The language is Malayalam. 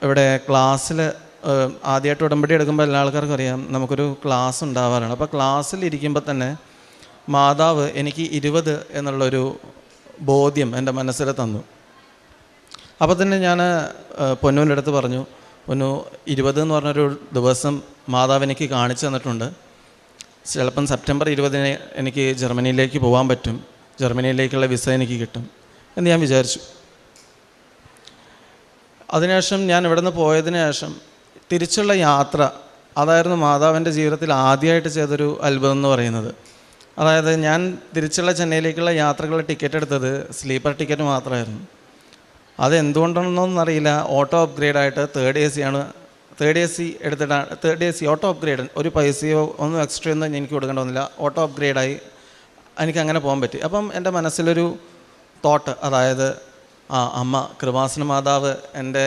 ഇവിടെ ക്ലാസ്സിൽ ആദ്യമായിട്ട് ഉടമ്പടി എടുക്കുമ്പോൾ എല്ലാ ആൾക്കാർക്കും അറിയാം നമുക്കൊരു ക്ലാസ് ഉണ്ടാവാറാണ്. അപ്പോൾ ക്ലാസ്സിലിരിക്കുമ്പോൾ തന്നെ മാതാവ് എനിക്ക് 20 എന്നുള്ളൊരു ബോധ്യം എൻ്റെ മനസ്സിൽ തന്നു. അപ്പോൾ തന്നെ ഞാൻ പൊന്നുവിൻ്റെ അടുത്ത് പറഞ്ഞു, പൊന്നു 20 എന്ന് പറഞ്ഞൊരു ദിവസം മാതാവ് എനിക്ക് കാണിച്ചു തന്നിട്ടുണ്ട്. ചിലപ്പം സെപ്റ്റംബർ 20 എനിക്ക് ജർമ്മനിയിലേക്ക് പോകാൻ പറ്റും, ജർമ്മനിയിലേക്കുള്ള വിസ എനിക്ക് കിട്ടും എന്ന് ഞാൻ വിചാരിച്ചു. അതിനുശേഷം ഞാൻ ഇവിടെ നിന്ന് പോയതിനു ശേഷം തിരിച്ചുള്ള യാത്ര, അതായിരുന്നു മാതാവിൻ്റെ ജീവിതത്തിൽ ആദ്യമായിട്ട് ചെയ്തൊരു അത്ഭുതം എന്ന് പറയുന്നത്. അതായത് ഞാൻ തിരിച്ചുള്ള ചെന്നൈയിലേക്കുള്ള യാത്രകളുടെ ടിക്കറ്റ് എടുത്തത് സ്ലീപ്പർ ടിക്കറ്റ് മാത്രമായിരുന്നു. അതെന്തുകൊണ്ടാണെന്നൊന്നറിയില്ല, ഓട്ടോ അപ്ഗ്രേഡായിട്ട് തേർഡ് എ സി എടുത്തിട്ടാണ്, തേർഡ് AC ഓട്ടോ അപ്ഗ്രേഡ്, ഒരു പൈസയോ ഒന്നും എക്സ്ട്രാ ഒന്നും എനിക്ക് കൊടുക്കേണ്ട വന്നില്ല, ഓട്ടോ അപ്ഗ്രേഡായി എനിക്കങ്ങനെ പോകാൻ പറ്റി. അപ്പം എൻ്റെ മനസ്സിലൊരു തോട്ട്, അതായത് അമ്മ കൃപാസന മാതാവ് എൻ്റെ